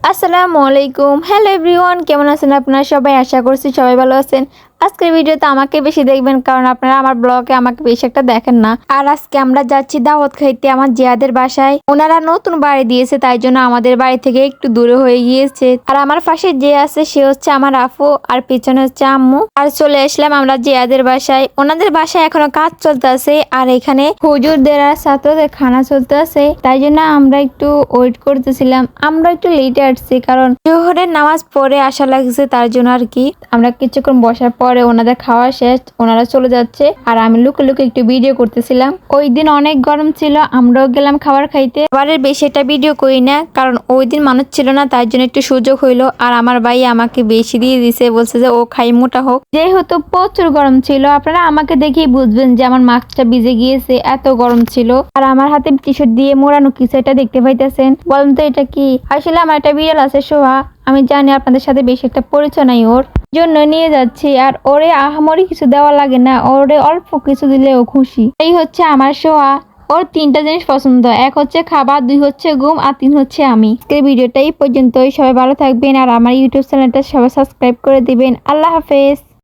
আসসালামু আলাইকুম। Hello everyone, কেমন আছেন আপনারা সবাই? আশা করছি সবাই ভালো আছেন। আজকের ভিডিওতে আমাকে বেশি দেখবেন, কারণ আপনারা আমার ব্লগে আমাকে বেশি একটা দেখেন না। আর আজকে আমরা যাচ্ছি দাওয়াত খাইতে আমার জিয়াদের বাসায়। ওনারা নতুন বাড়ি দিয়েছে, তাই জন্য আমাদের বাড়ি থেকে একটু দূরে হয়ে গিয়েছে। আর আমার পাশে যে আছে সে হচ্ছে আমার আপু, আর পিছনে হচ্ছে আম্মু। আর চলে আসলাম আমরা জিয়াদের বাসায়। ওনাদের বাসায় এখনো কাজ চলতেছে, আর এখানে হুজুরদের আর ছাত্রদের খানা চলতেছে, তাই জন্য আমরা একটু ওয়েট করতেছিলাম। আমরা একটু লেটে আসছি, কারণ জোহরের নামাজ পড়ে আসা লাগছে, তার জন্য আর কি। আমরা কিছুক্ষণ বসার পরে ওনাদের খাওয়া শেষ, ওনারা চলে যাচ্ছে, আর আমি লুকে লুকে একটু ভিডিও করতেছিলাম। ওই দিন অনেক গরম ছিল, আমরাও গেলাম খাবার খাইতে। খাবারের বেশি একটা ভিডিও করি না, কারণ ওই দিন মানুষ ছিল না, তাই জন্য একটু সুযোগ হইলো। আর আমার ভাই আমাকে বেশি দিয়ে দিছে, বলছে যে ও খাই মোটা হোক। যেহেতু প্রচুর গরম ছিল, আপনারা আমাকে দেখেই বুঝবেন যে আমার মাস্কটা ভিজে গিয়েছে, এত গরম ছিল। আর আমার হাতে টি শার্ট দিয়ে মোড়ানো কিছু একটা দেখতে পাইতেছেন, বলেন তো এটা কি? আসলে আমার একটা বিড়াল আছে সোহা, আমি জানি আপনাদের সাথে বেশি একটা পরিচয় নাই ওর জন্য নিয়ে যাচ্ছি। আর ওরে আহামরি কিছু দেওয়া লাগে না, ওরে অল্প কিছু দিলেও খুশি। এই হচ্ছে আমার সোহা। ওর তিনটা জিনিস পছন্দ, এক হচ্ছে খাবার, দুই হচ্ছে ঘুম, আর তিন হচ্ছে আমি। আজকের ভিডিওটা এই পর্যন্তই। সবাই ভালো থাকবেন, আর আমার ইউটিউব চ্যানেলটা সবাই সাবস্ক্রাইব করে দিবেন। আল্লাহ হাফেজ।